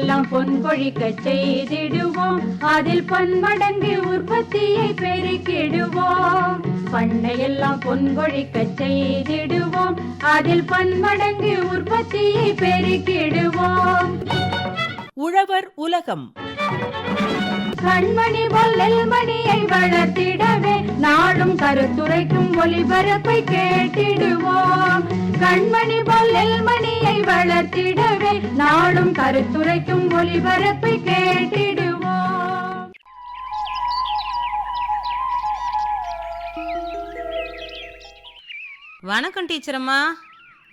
எல்லாம் பொன் கொழிக்க செய்திடுவோம், அதில் பன்மடங்கு உற்பத்தியை பெருக்கிடுவோம். பண்ணையெல்லாம் பொன் கொழிக்க செய்திடுவோம், அதில் பன்மடங்கு உற்பத்தியை பெருக்கிடுவோம். உழவர் உலகம். கண்மணி பொல்லல் மணியை வளர்த்திடவே நாடும் கருத்துரைக்கும் ஒளிபரப்பை கேட்டிடுவோம். கண்மணி பொல்லல் மணியை வளர்த்திடவே நாடும் கருத்துரைக்கும் ஒளிபரப்பை கேட்டிடுவோம். வணக்கம் டீச்சர் அம்மா.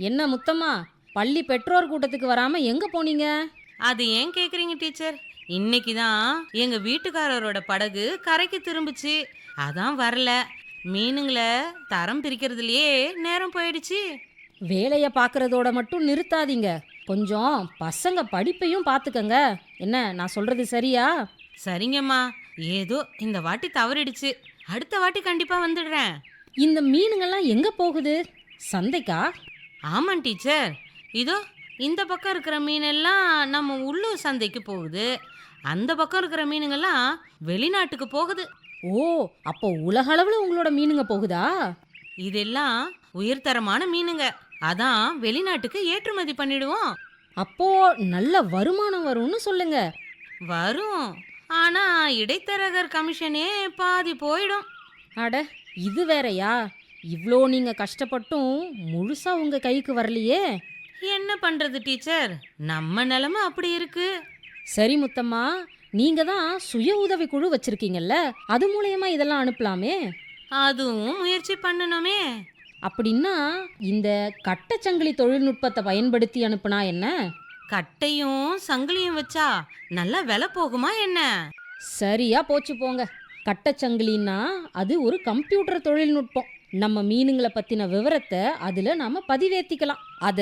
என்ன முத்தம்மா, பள்ளி பெற்றோர் கூட்டத்துக்கு வராம எங்க போனீங்க? அது ஏன் கேக்குறீங்க டீச்சர்? இன்னைக்கு தான் எங்க வீட்டுக்காரரோட படகு கரைக்கு திரும்பிச்சு, அதான் வரல. மீனுங்களை தரம் பிரிக்கிறதுலயே நேரம் போயிடுச்சு. வேலைய பாக்குறதோட மட்டும் நிறுத்தாதீங்க, கொஞ்சம் பசங்க படிப்பையும் பாத்துக்கங்க. என்ன நான் சொல்றது சரியா? சரிங்கம்மா, ஏதோ இந்த வாட்டி தவறிடுச்சு, அடுத்த வாட்டி கண்டிப்பா வந்துடுறேன். இந்த மீனுங்கெல்லாம் எங்க போகுது? சந்தைக்கா? ஆமாம் டீச்சர், இதோ இந்த பக்கம் இருக்கிற மீனெல்லாம் நம்ம உள்ளூர் சந்தைக்கு போகுது, அந்த பக்கம் இருக்கிற மீனுங்கெல்லாம் வெளிநாட்டுக்கு போகுது. ஓ, அப்போ உலகளவுல உங்களோட மீனுங்க போகுதா? இதெல்லாம் உயர்தரமான மீனுங்க, அதான் வெளிநாட்டுக்கு ஏற்றுமதி பண்ணிடுவோம். அப்போ நல்ல வருமானம் வரும்னு சொல்லுங்க. வரும், ஆனா இடைத்தரகர் கமிஷனே பாதி போயிடும். அட, இது வேறயா? இவ்ளோ நீங்க கஷ்டப்பட்டும் முழுசா உங்க கைக்கு வரலையே. என்ன பண்றது டீச்சர், நம்ம நிலைமை அப்படி இருக்கு. சரி முத்தம்மா, நீங்க தான் சுய உதவி குழு வச்சிருக்கீங்கல்ல, அது மூலமா இதெல்லாம் அனுப்பலாமே. அதுவும் முயற்சி பண்ணணுமே. அப்படின்னா இந்த கட்டச்சங்கிலி தொழில்நுட்பத்தை பயன்படுத்தி அனுப்புனா என்ன? கட்டையும் சங்கிலியும் வச்சா நல்லா விலை போகுமா என்ன? சரியா போச்சு போங்க. கட்டச்சங்கிலின்னா அது ஒரு கம்ப்யூட்டர் தொழில்நுட்பம். நம்ம மீனுங்களை பத்தின விவரத்தை அதுல நாம பதிவேத்திக்கலாம். அத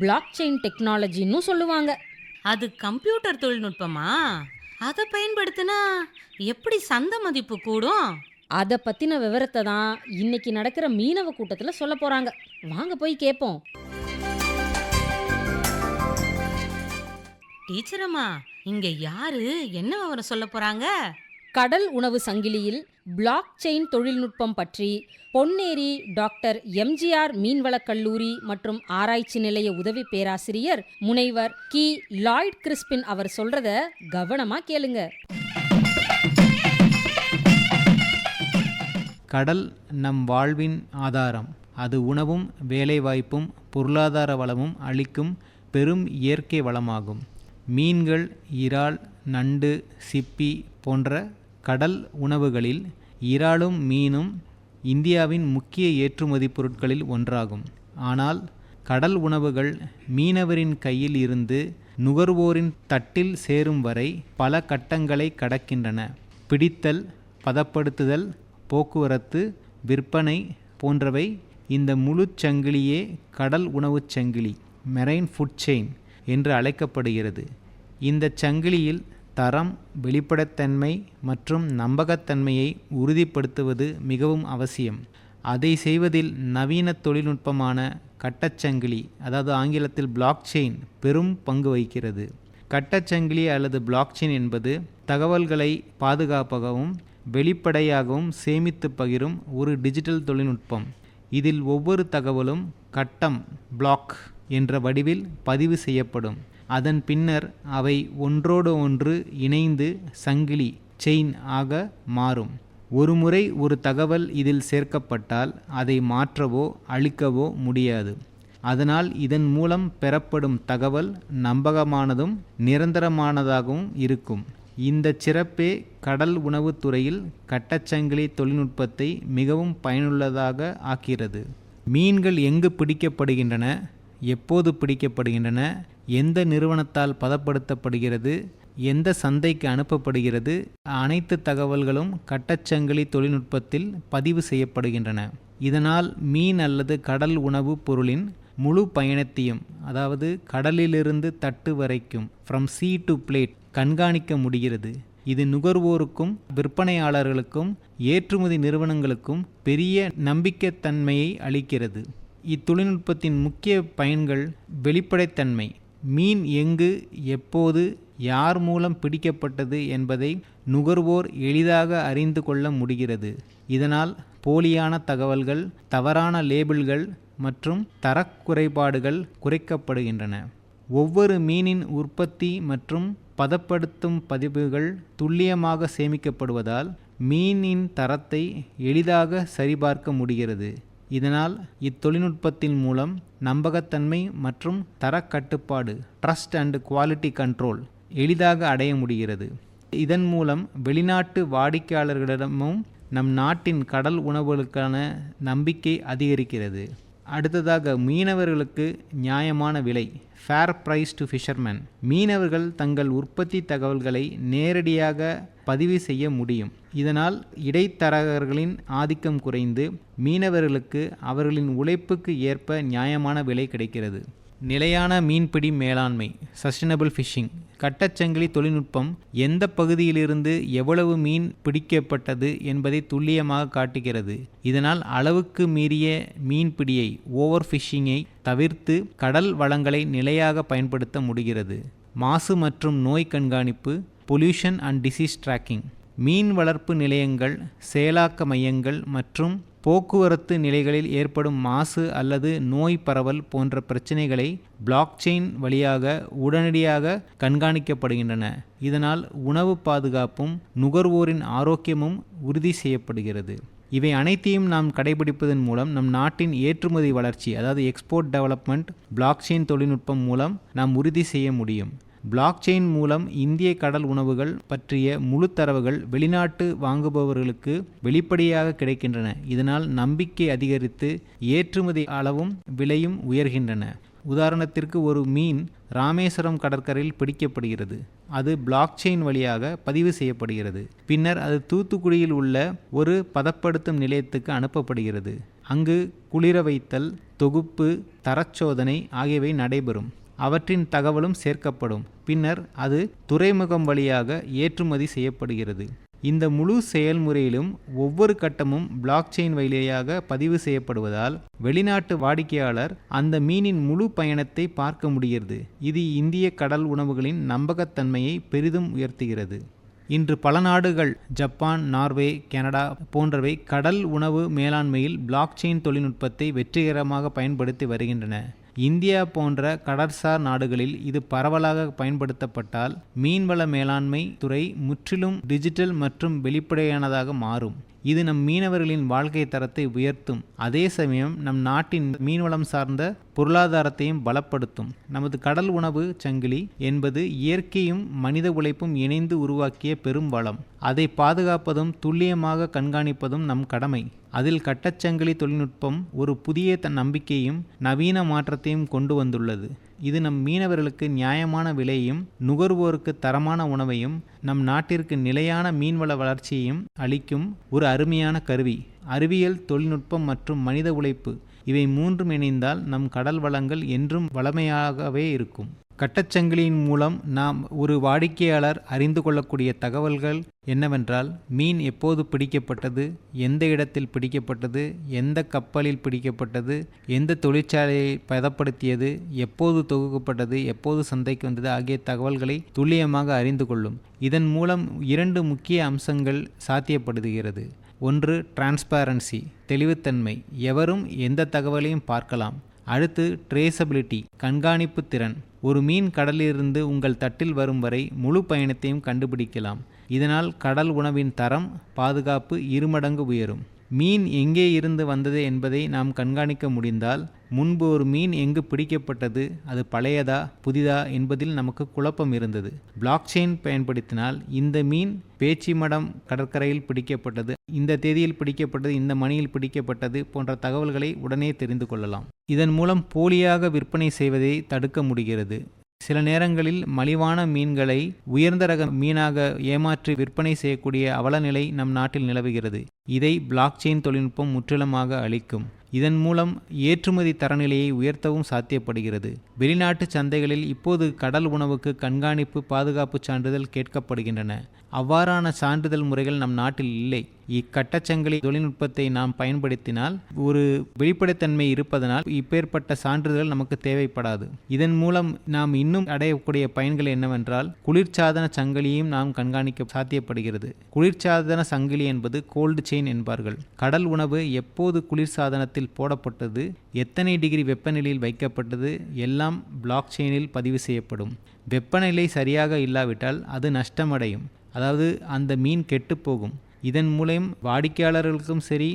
பிளாக் செயின் டெக்னாலஜின்னு சொல்லுவாங்க. அது கம்ப்யூட்டர் தொழில்நுட்பமா? அதை பயன்படுத்தினா எப்படி சந்தை மதிப்பு கூடும்? அதை பத்தின விவரத்தை தான் இன்னைக்கு நடக்கிற மீனவ கூட்டத்துல சொல்ல போறாங்க. வாங்க போய் கேட்போம். டீச்சர் அம்மா, இங்க யாரு என்ன விவரம் சொல்ல போறாங்க? கடல் உணவு சங்கிலியில் பிளாக் செயின் தொழில்நுட்பம் பற்றி பொன்னேரி டாக்டர் எம்ஜிஆர் மீன்வளக் கல்லூரி மற்றும் ஆராய்ச்சி நிலைய உதவி பேராசிரியர் முனைவர் கி லாய்ட் கிறிஸ்பின் அவர் சொல்றத கவனமா கேளுங்க. கடல் நம் வாழ்வின் ஆதாரம். அது உணவும் வேலைவாய்ப்பும் பொருளாதார வளமும் அளிக்கும் பெரும் இயற்கை வளமாகும். மீன்கள், இறால், நண்டு, சிப்பி போன்ற கடல் உணவுகளில் இறாலும் மீனும் இந்தியாவின் முக்கிய ஏற்றுமதி பொருட்களில் ஒன்றாகும். ஆனால் கடல் உணவுகள் மீனவரின் கையில் இருந்து நுகர்வோரின் தட்டில் சேரும் வரை பல கட்டங்களை கடக்கின்றன. பிடித்தல், பதப்படுத்துதல், போக்குவரத்து, விற்பனை போன்றவை இந்த முழு சங்கிலியே கடல் உணவுச் சங்கிலி, மெரைன் ஃபுட் செயின் என்று அழைக்கப்படுகிறது. இந்த சங்கிலியில் தரம், வெளிப்படைத்தன்மை மற்றும் நம்பகத்தன்மையை உறுதிப்படுத்துவது மிகவும் அவசியம். அதை செய்வதில் நவீன தொழில்நுட்பமான கட்டச்சங்கிலி, அதாவது ஆங்கிலத்தில் பிளாக் செயின், பெரும் பங்கு வகிக்கிறது. கட்டச்சங்கிலி அல்லது பிளாக் செயின் என்பது தகவல்களை பாதுகாப்பாகவும் வெளிப்படையாகவும் சேமித்து பகிரும் ஒரு டிஜிட்டல் தொழில்நுட்பம். இதில் ஒவ்வொரு தகவலும் கட்டம், பிளாக் என்ற வடிவில் பதிவு செய்யப்படும். அதன் பின்னர் அவை ஒன்றோடு ஒன்று இணைந்து சங்கிலி, செயின் ஆக மாறும். ஒருமுறை ஒரு தகவல் இதில் சேர்க்கப்பட்டால் அதை மாற்றவோ அழிக்கவோ முடியாது. அதனால் இதன் மூலம் பெறப்படும் தகவல் நம்பகமானதும் நிரந்தரமானதாகவும் இருக்கும். இந்த சிறப்பே கடல் உணவுத் துறையில் கட்டச்சங்கிலி தொழில்நுட்பத்தை மிகவும் பயனுள்ளதாக ஆக்கிறது. மீன்கள் எங்கு பிடிக்கப்படுகின்றன, எப்போது பிடிக்கப்படுகின்றன, எந்த நிறுவனத்தால் பதப்படுத்தப்படுகிறது, எந்த சந்தைக்கு அனுப்பப்படுகிறது, அனைத்து தகவல்களும் கட்டச்சங்கிலி தொழில்நுட்பத்தில் பதிவு செய்யப்படுகின்றன. இதனால் மீன் அல்லது கடல் உணவு பொருளின் முழு பயணத்தையும், அதாவது கடலிலிருந்து தட்டு வரைக்கும், ஃப்ரம் சீ டு பிளேட், கண்காணிக்க முடிகிறது. இது நுகர்வோருக்கும் விற்பனையாளர்களுக்கும் ஏற்றுமதி நிறுவனங்களுக்கும் பெரிய நம்பிக்கைத்தன்மையை அளிக்கிறது. இத்தொழில்நுட்பத்தின் முக்கிய பயன்கள் வெளிப்படைத்தன்மை. மீன் எங்கு, எப்போது, யார் மூலம் பிடிக்கப்பட்டது என்பதை நுகர்வோர் எளிதாக அறிந்து கொள்ள முடிகிறது. இதனால் போலியான தகவல்கள், தவறான லேபிள்கள் மற்றும் தரக்குறைபாடுகள் குறைக்கப்படுகின்றன. ஒவ்வொரு மீனின் உற்பத்தி மற்றும் பதப்படுத்தும் பதிவுகள் துல்லியமாக சேமிக்கப்படுவதால் மீனின் தரத்தை எளிதாக சரிபார்க்க முடிகிறது. இதனால் இத்தொழில்நுட்பத்தின் மூலம் நம்பகத்தன்மை மற்றும் தரக்கட்டுப்பாடு ட்ரஸ்ட் அண்ட் குவாலிட்டி கண்ட்ரோல் எளிதாக அடைய முடிகிறது. இதன் மூலம் வெளிநாட்டு வாடிக்கையாளர்களிடமும் நம் நாட்டின் கடல் உணவுகளுக்கான நம்பிக்கை அதிகரிக்கிறது. அடுத்ததாக மீனவர்களுக்கு நியாயமான விலை, ஃபேர் பிரைஸ் டு ஃபிஷர்மேன். மீனவர்கள் தங்கள் உற்பத்தி தகவல்களை நேரடியாக பதிவு செய்ய முடியும். இதனால் இடைத்தரகர்களின் ஆதிக்கம் குறைந்து மீனவர்களுக்கு அவர்களின் உழைப்புக்கு ஏற்ப நியாயமான விலை கிடைக்கிறது. நிலையான மீன்பிடி மேலாண்மை, சஸ்டைனபிள் ஃபிஷிங். கட்டச்சங்கிலி தொழில்நுட்பம் எந்த பகுதியிலிருந்து எவ்வளவு மீன் பிடிக்கப்பட்டது என்பதை துல்லியமாக காட்டுகிறது. இதனால் அளவுக்கு மீறிய மீன்பிடியை, ஓவர் ஃபிஷிங்கை தவிர்த்து கடல் வளங்களை நிலையாக பயன்படுத்த முடிகிறது. மாசு மற்றும் நோய் கண்காணிப்பு, பொல்யூஷன் அண்ட் டிசீஸ் ட்ராக்கிங். மீன் வளர்ப்பு நிலையங்கள், செயலாக்க மையங்கள் மற்றும் போக்குவரத்து நிலைகளில் ஏற்படும் மாசு அல்லது நோய் பரவல் போன்ற பிரச்சனைகளை பிளாக்செயின் வழியாக உடனடியாக கண்காணிக்கப்படுகின்றன. இதனால் உணவு பாதுகாப்பும் நுகர்வோரின் ஆரோக்கியமும் உறுதி செய்யப்படுகிறது. இவை அனைத்தையும் நாம் கடைபிடிப்பதன் மூலம் நம் நாட்டின் ஏற்றுமதி வளர்ச்சி, அதாவது எக்ஸ்போர்ட் டெவலப்மெண்ட் பிளாக்செயின் தொழில்நுட்பம் மூலம் நாம் உறுதி செய்ய முடியும். பிளாக்செயின் மூலம் இந்திய கடல் உணவுகள் பற்றிய முழு தரவுகள் வெளிநாட்டு வாங்குபவர்களுக்கு வெளிப்படையாக கிடைக்கின்றன. இதனால் நம்பிக்கை அதிகரித்து ஏற்றுமதி அளவும் விலையும் உயர்கின்றன. உதாரணத்திற்கு, ஒரு மீன் ராமேஸ்வரம் கடற்கரையில் பிடிக்கப்படுகிறது. அது பிளாக்செயின் வழியாக பதிவு செய்யப்படுகிறது. பின்னர் அது தூத்துக்குடியில் உள்ள ஒரு பதப்படுத்தும் நிலையத்துக்கு அனுப்பப்படுகிறது. அங்கு குளிர வைத்தல், தொகுப்பு, தரச்சோதனை ஆகியவை நடைபெறும். அவற்றின் தகவலும் சேர்க்கப்படும். பின்னர் அது துறைமுகம் வழியாக ஏற்றுமதி செய்யப்படுகிறது. இந்த முழு செயல்முறையிலும் ஒவ்வொரு கட்டமும் பிளாக்செயின் வழியாக பதிவு செய்யப்படுவதால் வெளிநாட்டு வாடிக்கையாளர் அந்த மீனின் முழு பயணத்தை பார்க்க முடிகிறது. இது இந்திய கடல் உணவுகளின் நம்பகத்தன்மையை பெரிதும் உயர்த்துகிறது. இன்று பல நாடுகள், ஜப்பான், நார்வே, கனடா போன்றவை கடல் உணவு மேலாண்மையில் பிளாக்செயின் தொழில்நுட்பத்தை வெற்றிகரமாக பயன்படுத்தி வருகின்றன. இந்தியா போன்ற கடற்சார் நாடுகளில் இது பரவலாக பயன்படுத்தப்பட்டால் மீன்வள மேலாண்மை துறை முற்றிலும் டிஜிட்டல் மற்றும் வெளிப்படையானதாக மாறும். இது நம் மீனவர்களின் வாழ்க்கை தரத்தை உயர்த்தும். அதே சமயம் நம் நாட்டின் மீன்வளம் சார்ந்த பொருளாதாரத்தையும் பலப்படுத்தும். நமது கடல் உணவு சங்கிலி என்பது இயற்கையும் மனித உழைப்பும் இணைந்து உருவாக்கிய பெரும் வளம். அதை பாதுகாப்பதும் துல்லியமாக கண்காணிப்பதும் நம் கடமை. அதில் கட்டச்சங்கிலி தொழில்நுட்பம் ஒரு புதிய நம்பிக்கையும் நவீன மாற்றத்தையும் கொண்டு வந்துள்ளது. இது நம் மீனவர்களுக்கு நியாயமான விலையையும் நுகர்வோருக்கு தரமான உணவையும் நம் நாட்டிற்கு நிலையான மீன்வள வளர்ச்சியையும் அளிக்கும் ஒரு அருமையான கருவி. அறிவியல், தொழில்நுட்பம் மற்றும் மனித உழைப்பு இவை மூன்றும் இணைந்தால் நம் கடல் வளங்கள் என்றும் வளமையாகவே இருக்கும். கட்டச்சங்கிலியின் மூலம் நாம் ஒரு வாடிக்கையாளர் அறிந்து கொள்ளக்கூடிய தகவல்கள் என்னவென்றால், மீன் எப்போது பிடிக்கப்பட்டது, எந்த இடத்தில் பிடிக்கப்பட்டது, எந்த கப்பலில் பிடிக்கப்பட்டது, எந்த தொழிற்சாலையை பதப்படுத்தியது, எப்போது தொகுக்கப்பட்டது, எப்போது சந்தைக்கு வந்தது ஆகிய தகவல்களை துல்லியமாக அறிந்து கொள்ளும். இதன் மூலம் 2 முக்கிய அம்சங்கள் சாத்தியப்படுகிறது. ஒன்று, டிரான்ஸ்பரன்சி, தெளிவுத்தன்மை, எவரும் எந்த தகவலையும் பார்க்கலாம். அடுத்து, ட்ரேசபிலிட்டி, கண்காணிப்பு திறன். ஒரு மீன் கடலிலிருந்து உங்கள் தட்டில் வரும் வரை முழு பயணத்தையும் கண்டுபிடிக்கலாம். இதனால் கடல் உணவின் தரம், பாதுகாப்பு இருமடங்கு உயரும். மீன் எங்கே இருந்து வந்தது என்பதை நாம் கண்காணிக்க முடிந்தால், முன்பு ஒரு மீன் எங்கு பிடிக்கப்பட்டது, அது பழையதா புதிதா என்பதில் நமக்கு குழப்பம் இருந்தது. பிளாக்செயின் பயன்படுத்தினால் இந்த மீன் பேச்சிமடம் கடற்கரையில் பிடிக்கப்பட்டது, இந்த தேதியில் பிடிக்கப்பட்டது, இந்த மணியில் பிடிக்கப்பட்டது போன்ற தகவல்களை உடனே தெரிந்து கொள்ளலாம். இதன் மூலம் போலியாக விற்பனை செய்வதை தடுக்க முடிகிறது. சில நேரங்களில் மலிவான மீன்களை உயர்ந்த ரக மீனாக ஏமாற்றி விற்பனை செய்யக்கூடிய அவலநிலை நம் நாட்டில் நிலவுகிறது. இதை பிளாக்செயின் தொழில்நுட்பம் முற்றிலுமாக அளிக்கும். இதன் மூலம் ஏற்றுமதி தரநிலையை உயர்த்தவும் சாத்தியப்படுகிறது. வெளிநாட்டு சந்தைகளில் இப்போது கடல் உணவுக்கு கண்காணிப்பு, பாதுகாப்பு சான்றிதழ் கேட்கப்படுகின்றன. அவ்வாறான சான்றிதழ் முறைகள் நம் நாட்டில் இல்லை. இக்கட்டச்சங்கிலி தொழில்நுட்பத்தை நாம் பயன்படுத்தினால் ஒரு வெளிப்படைத்தன்மை இருப்பதனால் இப்பேற்பட்ட சான்றிதழ்கள் நமக்கு தேவைப்படாது. இதன் மூலம் நாம் இன்னும் அடையக்கூடிய பயன்கள் என்னவென்றால் குளிர்சாதன சங்கிலியும் நாம் கண்காணிக்க சாத்தியப்படுகிறது. குளிர்சாதன சங்கிலி என்பது கோல்டு செயின் என்பார்கள். கடல் உணவு எப்போது குளிர்சாதனத்தில் போடப்பட்டது, எத்தனை டிகிரி வெப்பநிலையில் வைக்கப்பட்டது எல்லாம் பிளாக் செயினில் பதிவு செய்யப்படும். வெப்பநிலை சரியாக இல்லாவிட்டால் அது நஷ்டமடையும், அதாவது அந்த மீன் கெட்டுப்போகும். இதன் மூலம் வாடிக்கையாளர்களுக்கும் சரி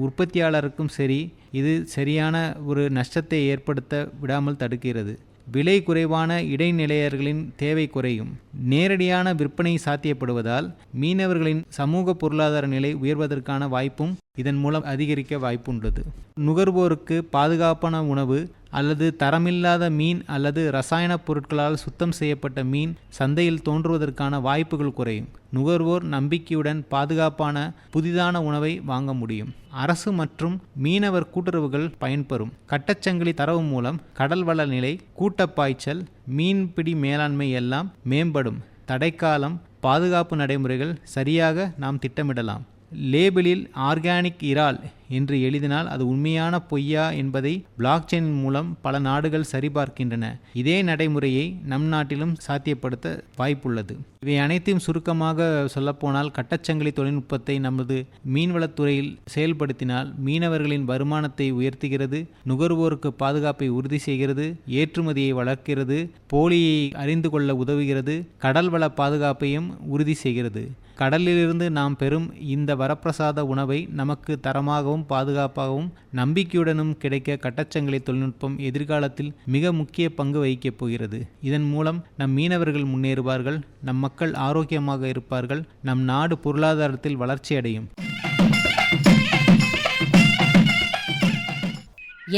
உற்பத்தியாளருக்கும் சரி இது சரியான ஒரு நஷ்டத்தை ஏற்படுத்த விடாமல் தடுக்கிறது. விலை குறைவான இடைநிலையர்களின் தேவை குறையும். நேரடியான விற்பனை சாத்தியப்படுவதால் மீனவர்களின் சமூக பொருளாதார நிலை உயர்வதற்கான வாய்ப்பும் இதன் மூலம் அதிகரிக்க வாய்ப்புள்ளது. நுகர்வோருக்கு பாதுகாப்பான உணவு அல்லது தரமில்லாத மீன் அல்லது ரசாயன பொருட்களால் சுத்தம் செய்யப்பட்ட மீன் சந்தையில் தோன்றுவதற்கான வாய்ப்புகள் குறையும். நுகர்வோர் நம்பிக்கையுடன் பாதுகாப்பான புதிதான உணவை வாங்க முடியும். அரசு மற்றும் மீனவர் கூட்டுறவுகள் பயன்பெறும். கட்டச்சங்கிலி தரவு மூலம் கடல் வள நிலை, கூட்டப்பாய்ச்சல், மீன்பிடி மேலாண்மை எல்லாம் மேம்படும். தடைக்காலம், பாதுகாப்பு நடைமுறைகள் சரியாக நாம் திட்டமிடலாம். லேபிளில் ஆர்கானிக் இறால் என்று எழுதினால் அது உண்மையான பொய்யா என்பதை பிளாக் செயின் மூலம் பல நாடுகள் சரிபார்க்கின்றன. இதே நடைமுறையை நம் நாட்டிலும் சாத்தியப்படுத்த வாய்ப்புள்ளது. இவை அனைத்தையும் சுருக்கமாக சொல்லப்போனால் கட்டச்சங்கிலி தொழில்நுட்பத்தை நமது மீன்வளத்துறையில் செயல்படுத்தினால் மீனவர்களின் வருமானத்தை உயர்த்துகிறது, நுகர்வோருக்கு பாதுகாப்பை உறுதி செய்கிறது, ஏற்றுமதியை வளர்க்கிறது, போலியை அறிந்து கொள்ள உதவுகிறது, கடல்வள பாதுகாப்பையும் உறுதி செய்கிறது. கடலிலிருந்து நாம் பெறும் இந்த வரப்பிரசாத உணவை நமக்கு தரமாகவும் பாதுகாப்பாகவும் நம்பிக்கையுடனும் கிடைக்க கட்டச்சங்கிலி தொழில்நுட்பம் எதிர்காலத்தில் மிக முக்கிய பங்கு வகிக்கப் போகிறது. இதன் மூலம் நம் மீனவர்கள் முன்னேறுவார்கள், நம் மக்கள் ஆரோக்கியமாக இருப்பார்கள், நம் நாடு பொருளாதாரத்தில் வளர்ச்சி அடையும்.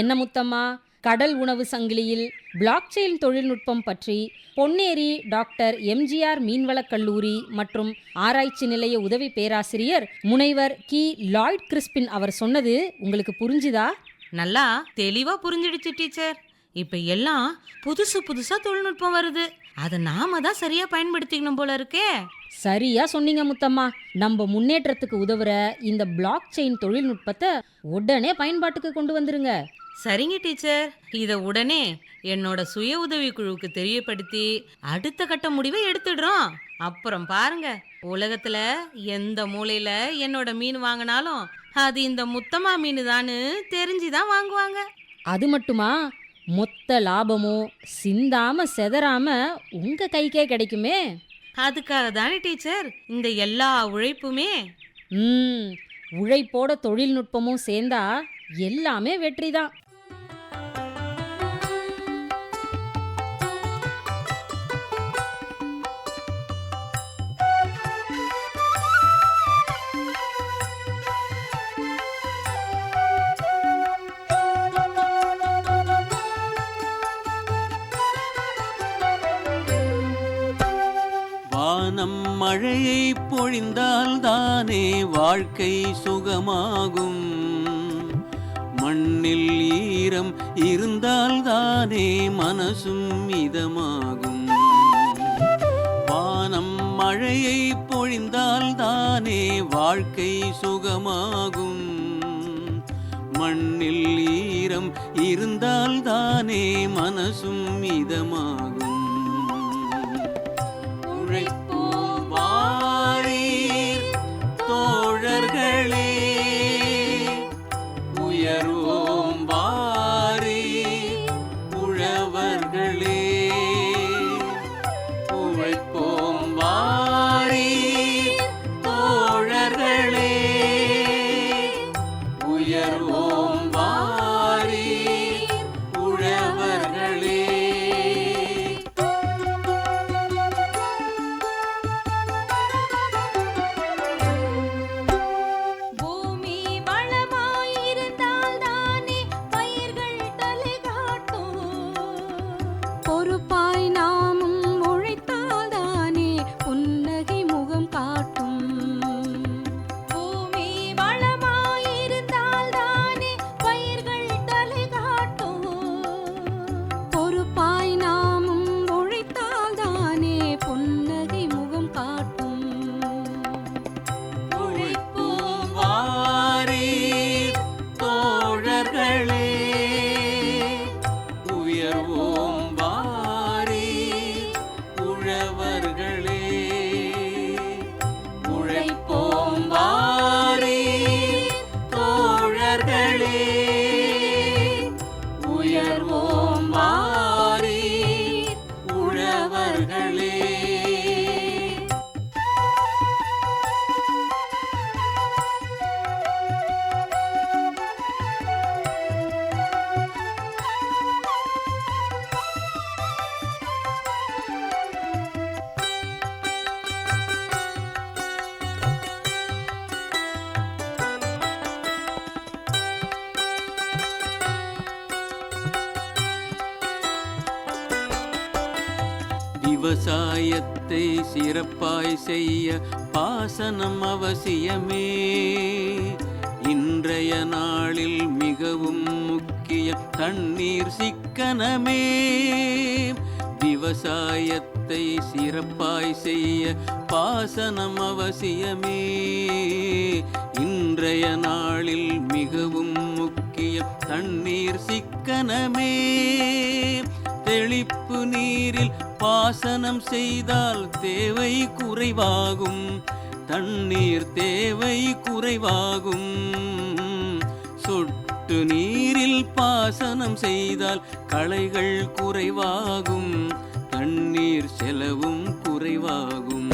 என்ன முத்தம்மா, கடல் உணவு சங்கிலியில் பிளாக் செயின் தொழில்நுட்பம் பற்றி பொன்னேரி டாக்டர் எம்ஜிஆர் மீன்வளக் கல்லூரி மற்றும் ஆராய்ச்சி நிலைய உதவி பேராசிரியர் முனைவர் கி லாய்ட் கிறிஸ்பின் அவர் சொன்னது உங்களுக்கு புரிஞ்சுதா? நல்லா தெளிவா புரிஞ்சிடுச்சு டீச்சர். இப்ப எல்லாம் புதுசா தொழில்நுட்பம் வருது, அதை நாம தான் சரியா பயன்படுத்திக்கணும் போல இருக்கே. சரியா சொன்னீங்க முத்தம்மா. நம்ம முன்னேற்றத்துக்கு உதவுற இந்த பிளாக் செயின் தொழில்நுட்பத்தை உடனே பயன்பாட்டுக்கு கொண்டு வந்துருங்க. சரிங்க டீச்சர், இதை உடனே என்னோட சுய உதவி குழுவுக்கு தெரியப்படுத்தி அடுத்த கட்ட முடிவை எடுத்துடுறோம். அப்புறம் பாருங்க, உலகத்துல எந்த மூலையில என்னோட மீன் வாங்கினாலும் அது இந்த முத்தம்மா மீன் தான்னு தெரிஞ்சுதான் வாங்குவாங்க. அது மட்டுமா, மொத்த லாபமும் சிந்தாம செதறாம உங்க கைக்கே கிடைக்குமே. அதுக்காக தானே டீச்சர் இந்த எல்லா உழைப்புமே. உழைப்போட தொழில்நுட்பமும் சேர்ந்தா எல்லாமே வெற்றிதான். வானம் மழையை பொழிந்தால் தானே வாழ்க்கை சுகமாகும். மண்ணில் ஈரம் இருந்தால் தானே மனசும் இதமாகும். வானம் மழையை பொழிந்தால் தானே வாழ்க்கை சுகமாகும். மண்ணில் ஈரம் இருந்தால் தானே மனசும் இதமாகும். உழைப்போம் வாரீர் தோழர்களே, உயர்வோம் வாரீர் உழவர்களே. உழைப்போம் வாரீர் தோழர்களே, உயர்வோம் வாரீர் உழவர்களே. உயர்வோம் வாரீர் உழவர்களே. உழைப்போம் வாரீர் தோழர்களே. உயர்வோம் வாரீர் உழவர்களே. விவசாயத்தை சிறப்பாய் செய்ய பாசனம் அவசியமே. இன்றைய நாளில் மிகவும் முக்கிய தண்ணீர் சிக்கனமே. விவசாயத்தை சிறப்பாய் செய்ய பாசனம் அவசியமே. இன்றைய நாளில் மிகவும் முக்கிய தண்ணீர் சிக்கனமே. தெளிப்பு நீரில் பாசனம் செய்தால் தேவை குறைவாகும். தண்ணீர் தேவை குறைவாகும். சொட்டு நீரில் பாசனம் செய்தால் களைகள் குறைவாகும். தண்ணீர் செலவும் குறைவாகும்.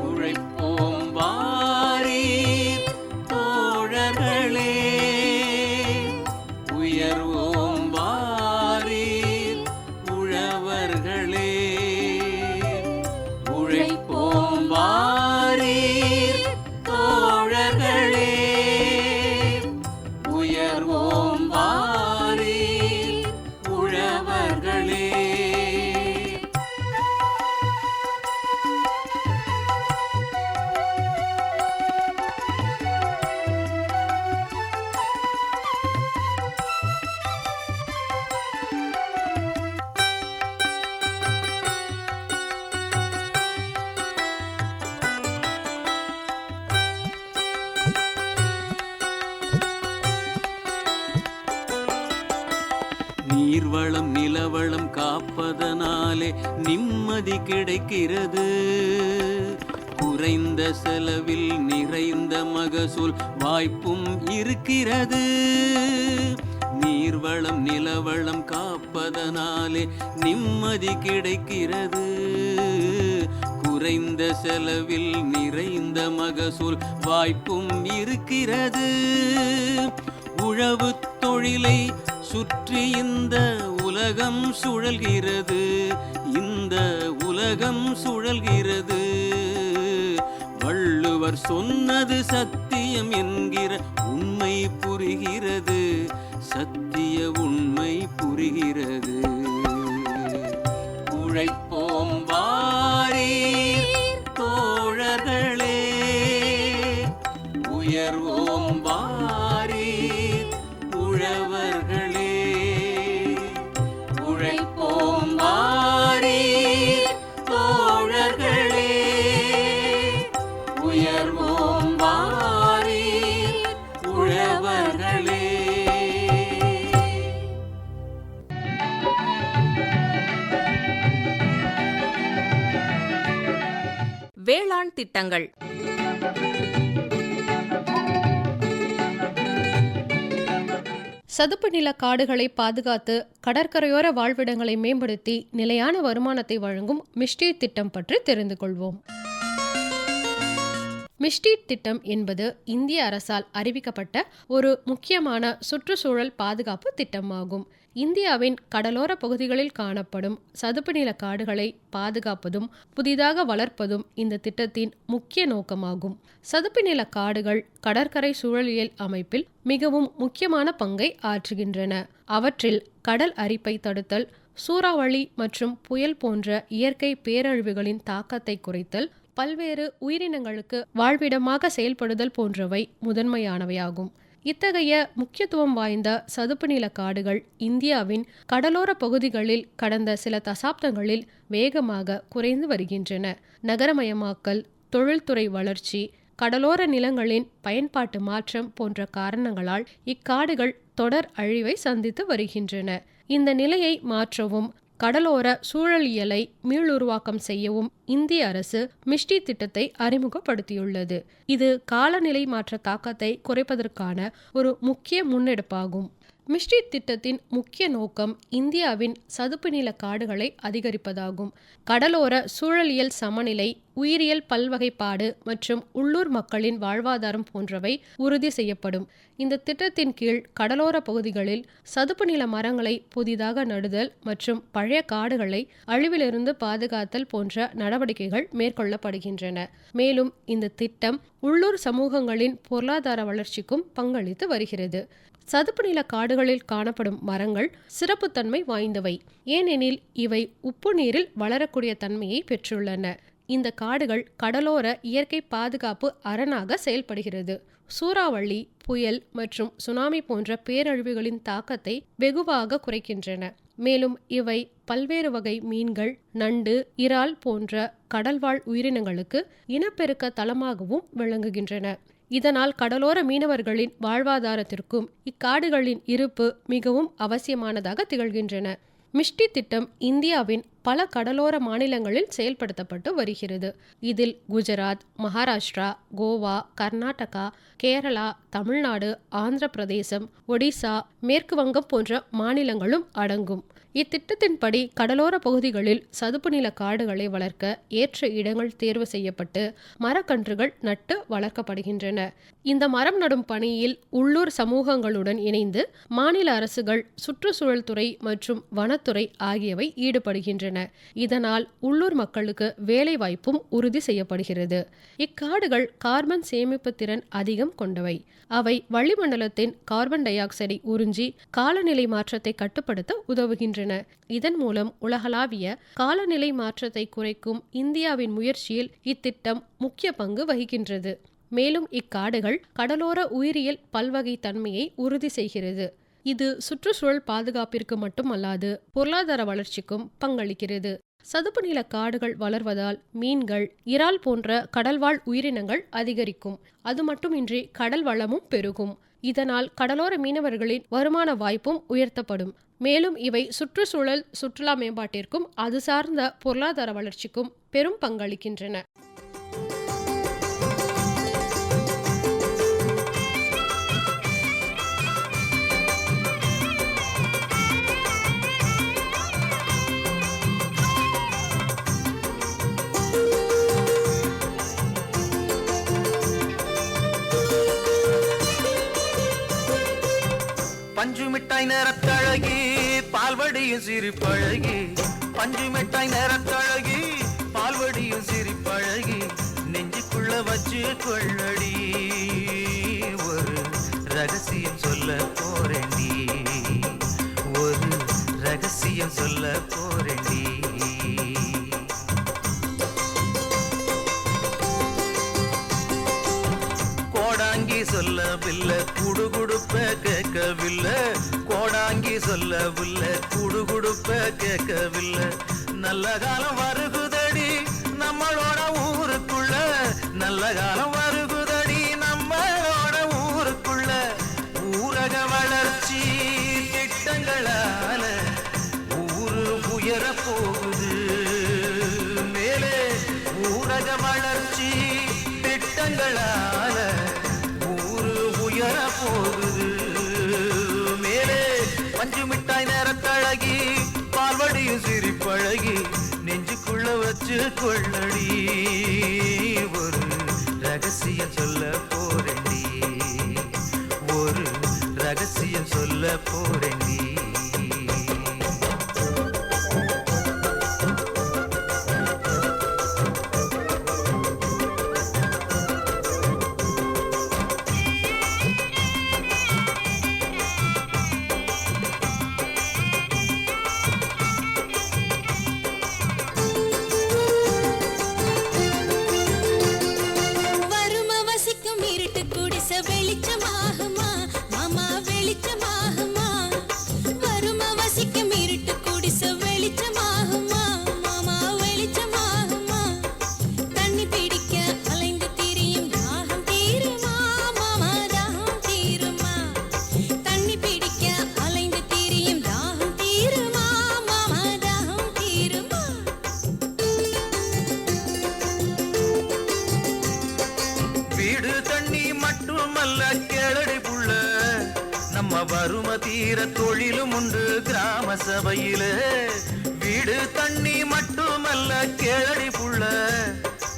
உழைப்போம் வாரீர் தோழர்களே. உயர்வோம் வாரீர் உழவர்களே. உழைப்போம் வாரீர் தோழர்களே. உயர்வோம் வாரீர் உழவர்களே. நீர்வளம் நிலவளம் காப்பதனாலே நிம்மதி கிடைக்கிறது. குறைந்த செலவில் நிறைந்த மகசூல் வாய்ப்பும் இருக்கிறது. நீர்வளம் நிலவளம் காப்பதனாலே நிம்மதி கிடைக்கிறது. குறைந்த செலவில் நிறைந்த மகசூல் வாய்ப்பும் இருக்கிறது. உழவு தொழிலை சுற்றி இந்த உலகம் சுழல்கிறது. இந்த உலகம் சுழல்கிறது. வள்ளுவர் சொன்னது சத்தியம் என்கிற உண்மை புரிகிறது. சத்திய உண்மை புரிகிறது. உழைப்போம் வாரீர் தோழர்களே. உயர்வோம் வாரீர் உழவர்களே. உழைப்போம் வாரீர் தோழர்களே. உயர்வோம் வாரீர் உழவர்களே. வேளாண் திட்டங்கள். சதுப்பு நில காடுகளை பாதுகாத்து கடற்கரையோர வாழ்விடங்களை மேம்படுத்தி நிலையான வருமானத்தை வழங்கும் மிஸ்டீட் திட்டம் பற்றி தெரிந்து கொள்வோம். மிஸ்டீட் திட்டம் என்பது இந்திய அரசால் அறிவிக்கப்பட்ட ஒரு முக்கியமான சுற்றுச்சூழல் பாதுகாப்பு திட்டமாகும். இந்தியாவின் கடலோர பகுதிகளில் காணப்படும் சதுப்பு நில காடுகளை பாதுகாப்பதும் புதிதாக வளர்ப்பதும் இந்த திட்டத்தின் முக்கிய நோக்கமாகும். சதுப்பு நில காடுகள் கடற்கரை சூழலியல் அமைப்பில் மிகவும் முக்கியமான பங்கை ஆற்றுகின்றன. அவற்றில் கடல் அரிப்பை தடுத்தல், சூறாவளி மற்றும் புயல் போன்ற இயற்கை பேரழிவுகளின் தாக்கத்தை குறைத்தல், பல்வேறு உயிரினங்களுக்கு வாழ்விடமாக செயல்படுதல் போன்றவை முதன்மையானவையாகும். இத்தகைய முக்கியத்துவம் வாய்ந்த சதுப்பு நில காடுகள் இந்தியாவின் கடலோர பகுதிகளில் கடந்த சில தசாப்தங்களில் வேகமாக குறைந்து வருகின்றன. நகரமயமாக்கல், தொழில்துறை வளர்ச்சி, கடலோர நிலங்களின் பயன்பாட்டு மாற்றம் போன்ற காரணங்களால் இக்காடுகள் தொடர் அழிவை சந்தித்து வருகின்றன. இந்த நிலையை மாற்றவும் கடலோர சூழலியலை மீளுருவாக்கம் செய்யவும் இந்திய அரசு மிஷ்டி திட்டத்தை அறிமுகப்படுத்தியுள்ளது. இது காலநிலை மாற்ற தாக்கத்தை குறைப்பதற்கான ஒரு முக்கிய முன்னெடுப்பாகும். மிஷ்டி திட்டத்தின் முக்கிய நோக்கம் இந்தியாவின் சதுப்பு நில காடுகளை அதிகரிப்பதாகும். கடலோர சூழலியல் சமநிலை, உயிரியல் பல்வகைப்பாடு மற்றும் உள்ளூர் மக்களின் வாழ்வாதாரம் போன்றவை உறுதி செய்யப்படும். இந்த திட்டத்தின் கீழ் கடலோர பகுதிகளில் சதுப்பு நில மரங்களை புதிதாக நடுதல் மற்றும் பழைய காடுகளை அழிவிலிருந்து பாதுகாத்தல் போன்ற நடவடிக்கைகள் மேற்கொள்ளப்படுகின்றன. மேலும் இந்த திட்டம் உள்ளூர் சமூகங்களின் பொருளாதார வளர்ச்சிக்கும் பங்களித்து வருகிறது. சதுப்பு நில காடுகளில் காணப்படும் மரங்கள் சிறப்புத்தன்மை வாய்ந்தவை, ஏனெனில் இவை உப்பு நீரில் வளரக்கூடிய தன்மையை பெற்றுள்ளன. இந்த காடுகள் கடலோர இயற்கை பாதுகாப்பு அரணாக செயல்படுகிறது. சூறாவளி, புயல் மற்றும் சுனாமி போன்ற பேரழிவுகளின் தாக்கத்தை வெகுவாக குறைக்கின்றன. மேலும் இவை பல்வேறு வகை மீன்கள், நண்டு, இறால் போன்ற கடல்வாழ் உயிரினங்களுக்கு இனப்பெருக்க தளமாகவும் விளங்குகின்றன. இதனால் கடலோர மீனவர்களின் வாழ்வாதாரத்திற்கும் இக்காடுகளின் இருப்பு மிகவும் அவசியமானதாக திகழ்கின்றன. மிஷ்டி திட்டம் இந்தியாவின் பல கடலோர மாநிலங்களில் செயல்படுத்தப்பட்டு வருகிறது. இதில் குஜராத், மகாராஷ்டிரா, கோவா, கர்நாடகா, கேரளா, தமிழ்நாடு, ஆந்திர பிரதேசம், ஒடிசா, மேற்கு வங்கம் போன்ற மாநிலங்களும் அடங்கும். இத்திட்டத்தின்படி கடலோர பகுதிகளில் சதுப்பு நில காடுகளை வளர்க்க ஏற்ற இடங்கள் தேர்வு செய்யப்பட்டு மரக்கன்றுகள் நட்டு வளர்க்கப்படுகின்றன. இந்த மரம் நடும் பணியில் உள்ளூர் சமூகங்களுடன் இணைந்து மாநில அரசுகள், சுற்றுச்சூழல் துறை மற்றும் வனத்துறை ஆகியவை ஈடுபடுகின்றன. இதனால் உள்ளூர் மக்களுக்கு வேலை வாய்ப்பும் உறுதி செய்யப்படுகிறது. இக்காடுகள் கார்பன் சேமிப்பு திறன் அதிகம் கொண்டவை. அவை வளிமண்டலத்தின் கார்பன் டை ஆக்சைடை உறிஞ்சி காலநிலை மாற்றத்தை கட்டுப்படுத்த உதவுகின்றன. இதன் மூலம் உலகளாவிய காலநிலை மாற்றத்தை குறைக்கும் இந்தியாவின் முயற்சியில் இத்திட்டம் முக்கிய பங்கு வகிக்கின்றது. மேலும் இக்காடுகள் கடலோர உயிரியல் பல்வகை தன்மையை உறுதி செய்கிறது. இது சுற்றுச்சூழல் பாதுகாப்பிற்கு மட்டுமல்லாது பொருளாதார வளர்ச்சிக்கும் பங்களிக்கிறது. சதுப்பு நில காடுகள் வளர்வதால் மீன்கள், இறால் போன்ற கடல்வாழ் உயிரினங்கள் அதிகரிக்கும். அது மட்டுமின்றி கடல் வளமும் பெருகும். இதனால் கடலோர மீனவர்களின் வருமான வாய்ப்பும் உயர்த்தப்படும். மேலும் இவை சுற்றுச்சூழல், சுற்றுலா மேம்பாட்டிற்கும் அது சார்ந்த பொருளாதார வளர்ச்சிக்கும் பெரும் பங்களிக்கின்றன. பஞ்சு மிட்டாய் நேரத்தழகி, பால்வடியும் சிரிப்பழகி, பஞ்சு மிட்டாய் நேரத்தழகி, பால்வடியும் சிரிப்பழகி, நெஞ்சுக்குள்ள வச்சு கொள்ளடி, ஒரு ரகசியம் சொல்ல போறேன்டி, ஒரு ரகசியம் சொல்ல போறேன்டி. கோடாங்கி சொல்லவில்லை, குடுகுடுப்ப கேட்கவில்லை, கோடாங்கி சொல்லவில்லை, குடுகுடுப்ப கேட்கவில்லை. நல்ல காலம் வருகுதடி நம்மளோட ஊருக்குள்ள, நல்ல காலம் வருகுதடி நம்மளோட ஊருக்குள்ள. ஊரக வளர்ச்சி திட்டங்களால ஊரு உயர போகுது மேலே. ஊரக வளர்ச்சி திட்டங்களால ஊரு உயர போகுது மேலே. பஞ்சு மிட்டாய் நேரத்தழகி, பால்வடியும் சிரிப்பழகி, நெஞ்சுக்குள்ள வச்சு கொள்ளடி, ஒரு ரகசியம் சொல்ல போறேன்டி, ஒரு ரகசியம் சொல்ல போறேன்டி. வெளிச்சமாகுமா மாமா, வெளிச்சமாகுமா, தீர தொழிலும் உண்டு கிராம சபையில. வீடு தண்ணி மட்டுமல்ல கேளடி புள்ள,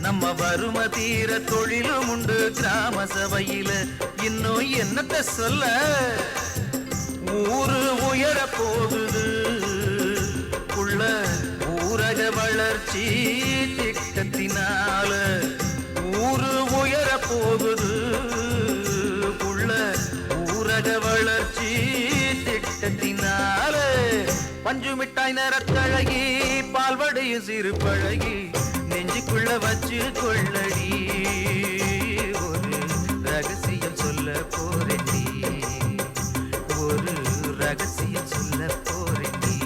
நம்ம வறும தீர தொழிலும் உண்டு கிராம சபையில. இன்னும் என்னத்த சொல்ல, ஊரு உயர போகுது புள்ள ஊரக வளர்ச்சி திட்டத்தினால. ஊரு உயர போகுது புள்ள ஊரக வளர்ச்சி திட்டத்தினால. பஞ்சு மிட்டாய் நிறத்தழகி பால்வடையும் சிறு பழகி நெஞ்சுக்குள்ள வச்சு கொள்ளடி. ஒரு ரகசியம் சொல்ல போறேன்டி, ஒரு ரகசியம் சொல்ல போறேன்டி.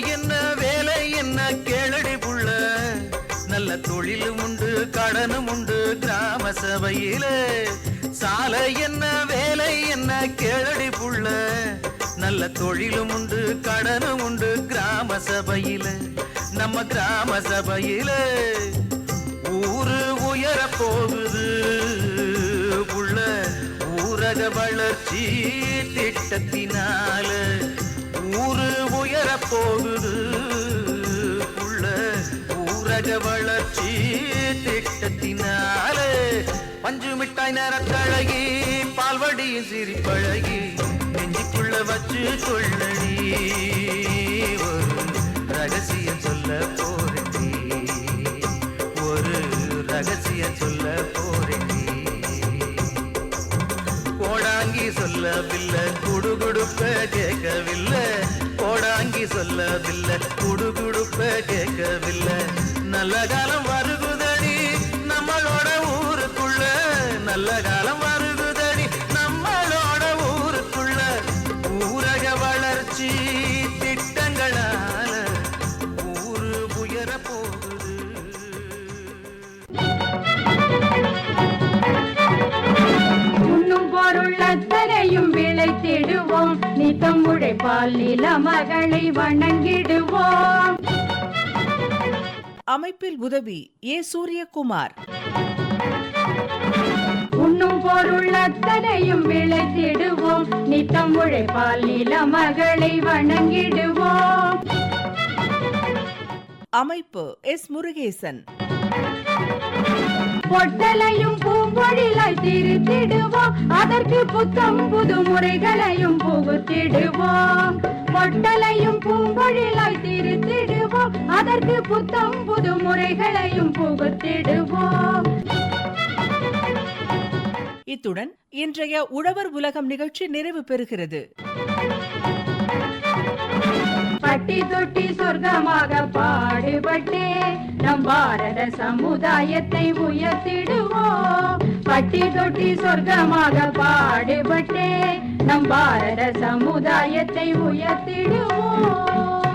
என்ன வேலை என்ன கேளடி புள்ள, நல்ல தொழிலும் உண்டு கடனும் உண்டு கிராம சபையில. சாலை என்ன வேலை என்ன கேளடி புள்ள, நல்ல தொழிலும் உண்டு கடனும் உண்டு கிராம சபையில. நம்ம கிராம சபையில ஊரு உயர போகுது புள்ள ஊரக வளர்ச்சி திட்டத்தினால. ஊரு உயர போகுது புள்ள ஊரக வளர்ச்சி திட்டத்தினால. பஞ்சு மிட்டாய் நிறத்தழகி பால்வடியும் சிரி பழகி நெஞ்சுக்குள்ள வச்சு கொள்ளடி. ஒரு ரகசியம் சொல்ல போறேன்டி, ஒரு ரகசியம் சொல்ல போறேன்டி. கோடாங்கி சொல்லவில்லை குடுகுடுப்ப கேட்கவில்லை, கோடாங்கி சொல்லவில்லை குடுகுடுப்ப கேட்கவில்லை. நல்ல காலம் வருகுதடி நம்மளோட ஊருக்குள்ள, நல்ல காலம் வருகுதடி நம்மளோட ஊருக்குள்ள. ஊரக வளர்ச்சி திட்டங்களால ஊரு உயர போகுது. பொருளத்தனையும் விளைத்திடுவோம், நித்தம் உழைப்பால் நில மகளை வணங்கிடுவோம். அமைப்பில் உதவி ஏ. சூரியகுமார். உண்ணும் பொருளத்தனையும் விளைத்திடுவோம், நித்தம் உழைப்பால் நில மகளை வணங்கிடுவோம். அமைப்பு எஸ். முருகேசன். பொட்டலையும் பூம்பொழிலாய் திருத்திடுவோம், அதற்கு புத்தம் புது முறைகளையும் புகுத்திடுவோம். பொட்டலையும் பூம்பொழிலாய் திருத்திடுவோம், அதற்கு புத்தம் புது முறைகளையும் புகுத்திடுவோம். இத்துடன் இன்றைய உழவர் உலகம் நிகழ்ச்சி நிறைவு பெறுகிறது. பட்டி தொட்டி சொர்க்கமாக பாடுபட்டே நம் பாரத சமுதாயத்தை உயர்த்திடுவோம். பட்டி தொட்டி சொர்க்கமாக பாடுபட்டே நம் பாரத சமுதாயத்தை உயர்த்திடுவோம்.